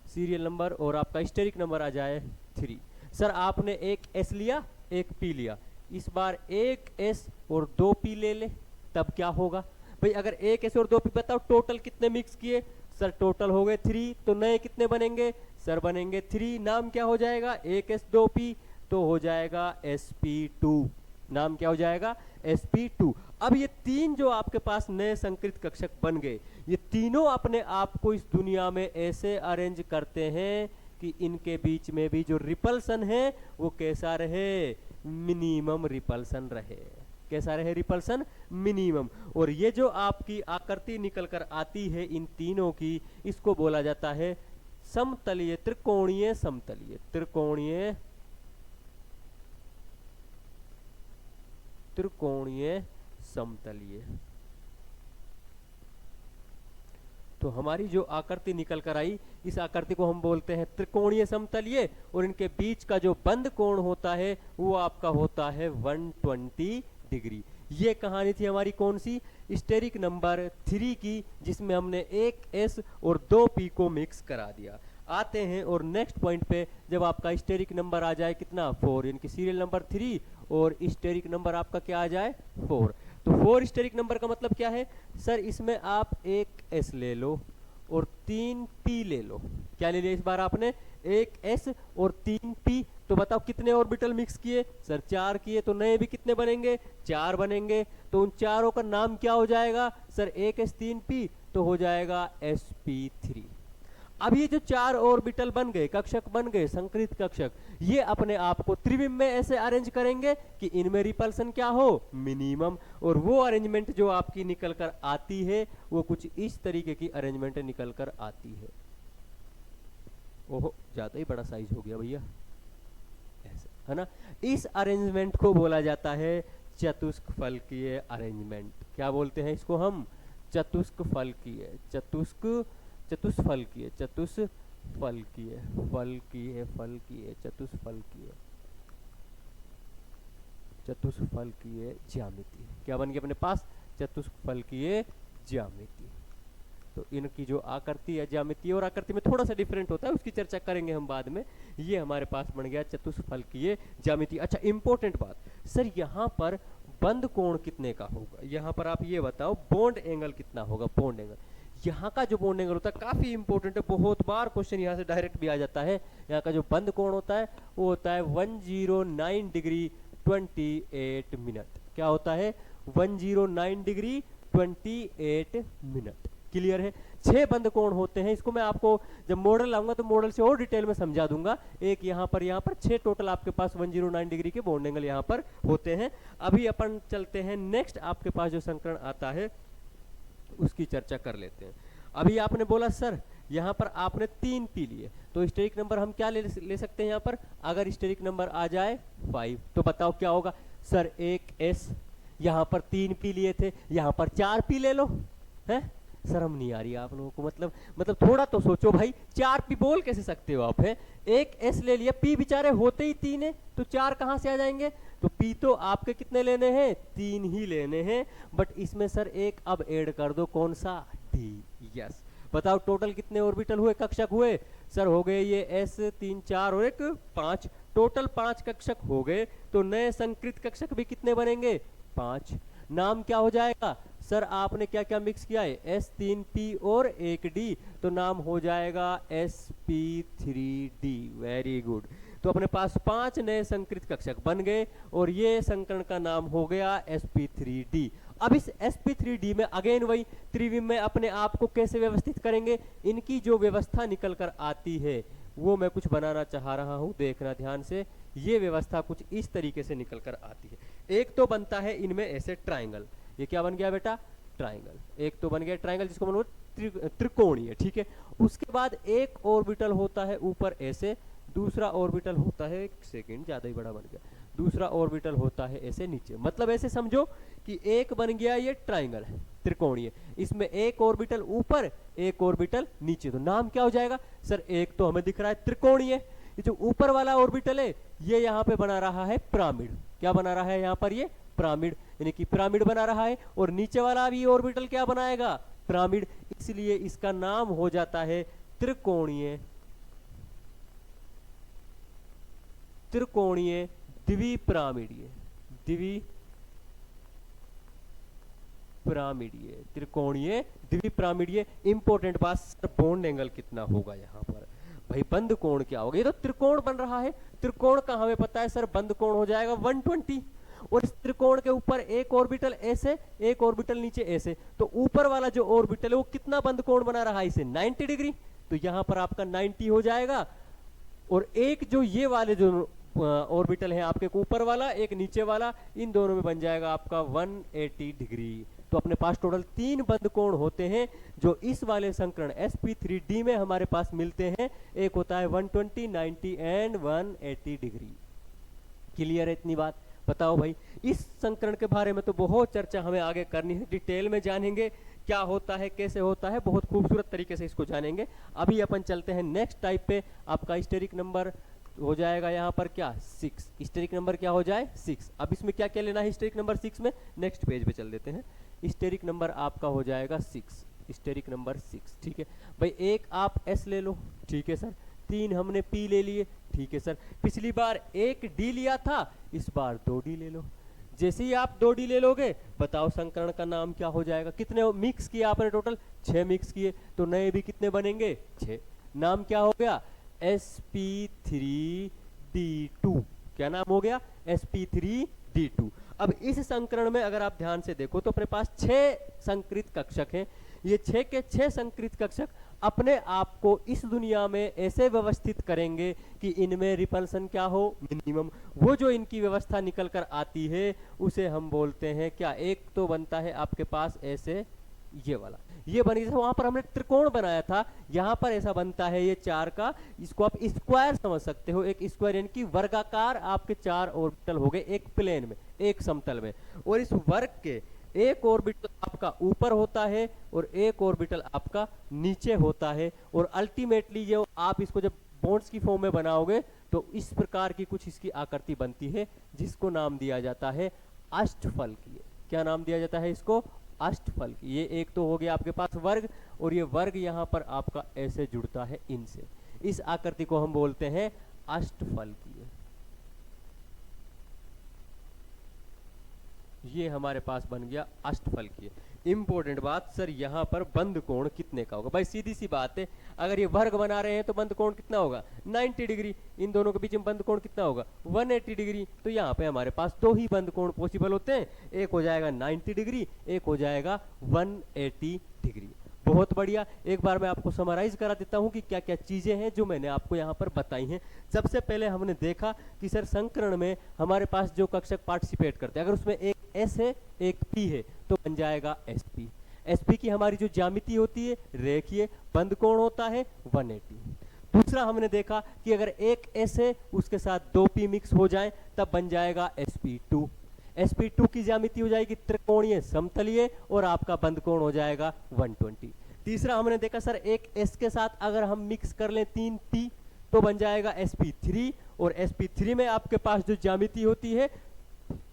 सीरियल नंबर और आपका स्टेरिक नंबर आ जाए 3। सर आपने एक S लिया, एक P लिया, इस बार एक S और 2 P ले ले, तब क्या होगा भाई? अगर एक S और 2 P बताओ टोटल कितने मिक्स किए? सर टोटल हो गए 3, तो नए कितने बनेंगे? सर बनेंगे 3। नाम क्या हो जाएगा? एक S 2 P तो हो जाएगा sp2। नाम क्या हो जाएगा? sp2। अब ये तीन जो आपके पास नए संकृत कक्षक बन गए, ये तीनों अपने आप को इस दुनिया में ऐसे अरेंज करते हैं कि इनके बीच में भी जो रिपल्सन है वो कैसा रहे? मिनिमम रिपल्सन रहे। कैसा रहे? Repulsion minimum. और ये जो आपकी आकृति निकल कर आती है इन तीनों की, इसको बोला जाता है समतलीय, त्रिकोणीय समतलीय, त्रिकोणीय समतलीय। तो हमारी जो आकृति निकल कर आई, इस आकृति को हम बोलते हैं त्रिकोणीय समतलीय, और इनके बीच का जो बंद कोण होता है वो आपका होता है 120 डिग्री। ये कहानी थी हमारी कौन सी? स्टेरिक नंबर 3 की, जिसमें हमने एक S और 2 P को मिक्स करा दिया। आते हैं और नेक्स्ट पॉइंट पे, जब आपका स्टेरिक नंबर आ जाए कितना? 4, यानी कि सीरियल नंबर 3 और स्टेरिक नंबर आपका क्या आ जाए? 4। तो 4 स्टेरिक नंबर का मतलब क्या है? सर इसमें आप एक S ले लो और 3 P ले लो। क्या ले लिया इस बार आपने? एक S और 3 P। तो बताओ कितने ऑर्बिटल मिक्स किए? सर 4 किए, तो नए भी कितने बनेंगे? 4 बनेंगे। तो उन चारों का नाम क्या हो जाएगा? सर एक S 3 P तो हो जाएगा sp3। अब ये जो 4 ऑर्बिटल बन गए, कक्षक बन गए, संकृत कक्षक, ये अपने आप को त्रिविम में ऐसे अरेंज करेंगे कि इनमें रिपल्सन क्या हो? मिनिमम। और वो अरेंजमेंट जो आपकी निकल कर आती है वो कुछ इस तरीके की अरेंजमेंट निकल कर आती है। ओहो, ज्यादा ही बड़ा साइज हो गया भैया, ऐसे है ना। इस अरेंजमेंट को बोला जाता है चतुष्फलकीय अरेंजमेंट। क्या बोलते हैं इसको हम? चतुष्फलकीय, चतुष्फलकीय, चतुष्फलकीय, फलकीय, फलकीय, चतुष्फलकीय, चतुष्फलकीय ज्यामिति। क्या बन गया अपने पास? चतुष्फलकीय ज्यामिति। तो इनकी जो आकृति है, ज्यामिति और आकृति में थोड़ा सा डिफरेंट होता है, उसकी चर्चा करेंगे हम बाद में। ये हमारे पास बन गया चतुष्फलकीय ज्यामिति। अच्छा, इंपॉर्टेंट बात सर, यहाँ पर बंद कोण कितने का होगा? यहाँ पर आप ये बताओ बॉन्ड एंगल कितना होगा? बॉन्ड एंगल, यहाँ का जो बॉन्ड एंगल होता है काफी इंपॉर्टेंट है, बहुत बार क्वेश्चन यहाँ से डायरेक्ट भी आ जाता है। यहाँ का जो बंद कोण होता है वो होता है 109 डिग्री 28 मिनट। क्या होता है? 109 डिग्री 28 मिनट। क्लियर है? 6 बंद कोण होते हैं। इसको मैं आपको जब मॉडल लाऊंगा तो मॉडल से और डिटेल में समझा दूंगा। एक यहाँ पर 6 टोटल आपके पास 109 डिग्री के बॉन्ड एंगल यहाँ पर होते हैं। अभी अपन चलते हैं नेक्स्ट, आपके पास जो संकरण आता है उसकी चर्चा कर लेते हैं। अभी आपने बोला सर यहाँ पर आपने 3 पी लिए, तो स्टेरिक नंबर हम क्या ले सकते हैं यहाँ पर? अगर स्टेरिक नंबर आ जाए 5 तो बताओ क्या होगा? सर 1s, यहाँ पर 3 पी लिए थे, यहाँ पर 4 पी ले लो। है शर्म नहीं आ रही आप लोगों को? मतलब थोड़ा तो सोचो भाई, 4 पी बोल कैसे सकते हो आप? है 1s ले लिया, पी बेचारे होते ही 3 है, तो 4 कहां से आ जाएंगे? तो पी तो आपके कितने लेने हैं? 3 ही लेने हैं, बट इसमें सर एक अब ऐड कर दो, कौन सा? डी। यस, बताओ टोटल कितने ऑर्बिटल हुए, कक्षक हुए? सर हो गए ये s 3 4 और 1 5, टोटल 5 कक्षक हो गए। तो नए संकृत कक्षक भी कितने बनेंगे? 5। नाम क्या हो जाएगा? सर आपने क्या क्या मिक्स किया है? S3P और 1D, तो नाम हो जाएगा sp3d। Very good. तो अपने पास 5 नए संकृत कक्षक बन गए और ये संकरण का नाम हो गया sp3d। अब इस sp3d में अगेन वही त्रिविम में अपने आप को कैसे व्यवस्थित करेंगे? इनकी जो व्यवस्था निकल कर आती है वो मैं कुछ बनाना चाह रहा हूं, देखना ध्यान से। ये व्यवस्था कुछ इस तरीके से निकल कर आती है। एक तो बनता है इनमें ऐसे ट्राइंगल। ये क्या बन गया बेटा? ट्राइंगल। एक तो बन गया ट्राइंगल जिसको बोलो त्रिकोणीय, ठीक है। उसके बाद एक ऑर्बिटल होता है ऊपर ऐसे, दूसरा ऑर्बिटल होता है, एक सेकेंड ज्यादा ही बड़ा बन गया, दूसरा ऑर्बिटल होता है ऐसे नीचे। मतलब ऐसे समझो कि एक बन गया ये ट्राइंगल है त्रिकोणीय, इसमें एक ऑर्बिटल ऊपर एक ऑर्बिटल नीचे, तो नाम क्या हो जाएगा? सर एक तो हमें दिख रहा है त्रिकोणीय, ये जो ऊपर वाला ऑर्बिटल है ये यहाँ पे बना रहा है पिरामिड। क्या बना रहा है यहाँ पर? ये पिरामिड, यानी कि पिरामिड बना रहा है। और नीचे वाला भी ऑर्बिटल क्या बनाएगा? पिरामिड। इसलिए इसका नाम हो जाता है त्रिकोणीय, त्रिकोणीय द्विपिरामिडीय, द्विपिरामिडीय, त्रिकोणीय द्विपिरामिडीय। इंपॉर्टेंट बात, बॉन्ड एंगल कितना होगा यहाँ पर? भाई बंद कोण क्या होगा? ये तो त्रिकोण बन रहा है, त्रिकोण का हमें पता है सर, बंद कोण हो जाएगा 120। और इस त्रिकोण के ऊपर एक ऑर्बिटल ऐसे, एक ऑर्बिटल नीचे ऐसे, तो ऊपर वाला जो ऑर्बिटल है वो कितना बंद कोण बना रहा है? इसे 90 डिग्री। तो यहाँ पर आपका 90 हो जाएगा। और एक जो ये वाले जो ऑर्बिटल है आपके ऊपर वाला एक नीचे वाला, इन दोनों में बन जाएगा आपका 180 डिग्री। तो अपने पास टोटल 3 बंद कोण होते हैं जो इस वाले संकरण sp3d में हमारे पास मिलते हैं। एक होता है 120, 90 एंड 180 डिग्री। क्लियर है इतनी बात? बताओ भाई, इस संकरण के बारे में तो बहुत चर्चा हमें आगे करनी है, डिटेल में जानेंगे क्या होता है, कैसे होता है, बहुत खूबसूरत तरीके से इसको जानेंगे। अभी अपन चलते हैं नेक्स्ट टाइप पे। आपका हिस्टेरिक नंबर हो जाएगा यहाँ पर क्या? 6। हिस्टेरिक नंबर क्या हो जाए? 6। अब इसमें क्या क्या लेना है हिस्टेरिक नंबर 6 में? नेक्स्ट पेज पे चल देते हैं। हिस्टेरिक नंबर आपका हो जाएगा 6, हिस्टेरिक नंबर 6, ठीक है भाई। एक आप S ले लो, ठीक है सर। 3 हमने P ले लिए, ठीक है सर। पिछली बार 1 D लिया था, इस बार 2 D ले लो। जैसे ही आप 2 D ले लोगे, बताओ संकरण का नाम क्या हो जाएगा? कितने मिक्स किए आपने? टोटल 6 मिक्स किए, तो नए भी कितने बनेंगे? 6। नाम क्या हो गया? sp3d2। क्या नाम हो गया? sp3d2। अब इस संकरण में अगर आप ध्यान से देखो तो अपने पास 6 संकृत कक्षक हैं। ये 6 के 6 संकृत कक्षक अपने आप को इस दुनिया में ऐसे व्यवस्थित करेंगे कि इनमें रिपल्सन क्या हो? मिनिमम। वो जो इनकी व्यवस्था निकल कर आती है उसे हम बोलते हैं क्या? एक तो बनता है आपके पास ऐसे ये वाला, ये बन गया। वहां पर हमने त्रिकोण बनाया था, यहाँ पर ऐसा बनता है ये 4 का, इसको आप स्क्वायर समझ सकते हो, एक स्क्वायर यानी कि वर्गाकार आपके 4 ऑर्बिटल हो गए एक प्लेन में, एक समतल में। और इस वर्ग के एक ऑर्बिटल आपका ऊपर होता है और एक ऑर्बिटल आपका नीचे होता है। और अल्टीमेटली जो आप इसको जब बॉन्ड्स की फॉर्म में बनाओगे तो इस प्रकार की कुछ इसकी आकृति बनती है, जिसको नाम दिया जाता है अष्टफलकीय। क्या नाम दिया जाता है इसको? अष्टफलकीय। ये एक तो हो गया आपके पास वर्ग, और ये वर्ग यहाँ पर आपका ऐसे जुड़ता है इनसे, इस आकृति को हम बोलते हैं अष्टफलकीय। ये हमारे पास बन गया अष्टफलकीय। इंपॉर्टेंट बात सर, यहाँ पर बंद कोण कितने का होगा? भाई सीधी सी बात है, अगर ये वर्ग बना रहे हैं तो बंद कोण कितना होगा? 90 डिग्री। इन दोनों के बीच में बंद कोण कितना होगा? 180 डिग्री। तो यहाँ पे हमारे पास दो ही बंद कोण पॉसिबल होते हैं, एक हो जाएगा 90 डिग्री, एक हो जाएगा 180 डिग्री। बहुत बढ़िया। एक बार मैं आपको समराइज करा देता हूं कि क्या क्या चीजें हैं जो मैंने आपको यहाँ पर बताई हैं। सबसे पहले हमने देखा कि सर संकरण में हमारे पास जो कक्षक पार्टिसिपेट करते हैं, अगर उसमें एक एस है एक पी है तो बन जाएगा एसपी। एसपी की हमारी जो ज्यामिति होती है रेखीय, बंद कोण होता है 180। दूसरा हमने देखा कि अगर एक एस है उसके साथ दो पी मिक्स हो जाए तब बन जाएगा sp2। sp2 की ज्यामिति हो जाएगी त्रिकोणीय समतलीय और आपका बंद कोण हो जाएगा 120। तीसरा हमने देखा सर एक s के साथ अगर हम मिक्स कर लें 3p तो बन जाएगा sp3, और sp3 में आपके पास जो ज्यामिति होती है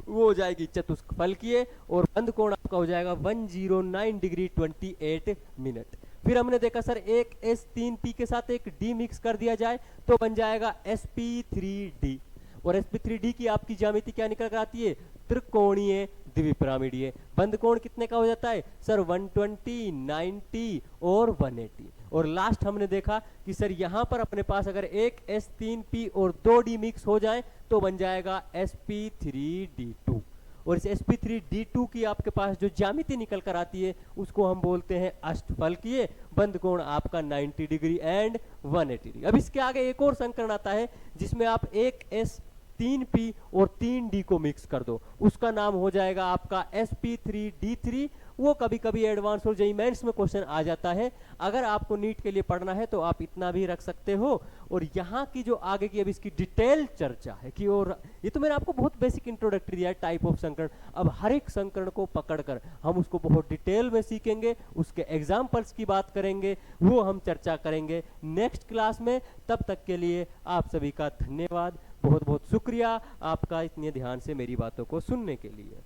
वो हो जाएगी चतुष्फलकीय और बंद कोण आपका हो जाएगा 109 डिग्री 28 मिनट। फिर हमने देखा सर एक s3p के साथ एक d मिक्स कर दिया जाए तो बन जाएगा sp3d, और sp3d की आपकी ज्यामिति क्या निकल कर आती है? त्रिकोणीय द्विपिरामिडीय। बंद कोण कितने का हो जाता है सर? 120, 90 और 180। और लास्ट हमने देखा कि सर यहाँ पर अपने पास अगर एक s3p और 2d मिक्स हो जाए तो बन जाएगा sp3d2, और इस sp3d2 की आपके पास जो ज्यामिति निकल कर आती है उसको हम बोलते हैं अष्टफलकीय। बंद कोण आपका 90 डिग्री एंड 180 डिग्री। अब इसके आगे एक और संकरण आता है जिसमें आप एक s3p और 3d को मिक्स कर दो, उसका नाम हो जाएगा आपका sp3d3। वो कभी कभी एडवांस और जेईई मेंस में क्वेश्चन आ जाता है। अगर आपको नीट के लिए पढ़ना है तो आप इतना भी रख सकते हो। और यहाँ की जो आगे की अब इसकी डिटेल चर्चा है कि, और ये तो मैंने आपको बहुत बेसिक इंट्रोडक्टरी दिया है टाइप ऑफ संकरण। अब हर एक संकरण को पकड़कर हम उसको बहुत डिटेल में सीखेंगे, उसके एग्जाम्पल्स की बात करेंगे, वो हम चर्चा करेंगे नेक्स्ट क्लास में। तब तक के लिए आप सभी का धन्यवाद, बहुत बहुत शुक्रिया आपका इतने ध्यान से मेरी बातों को सुनने के लिए।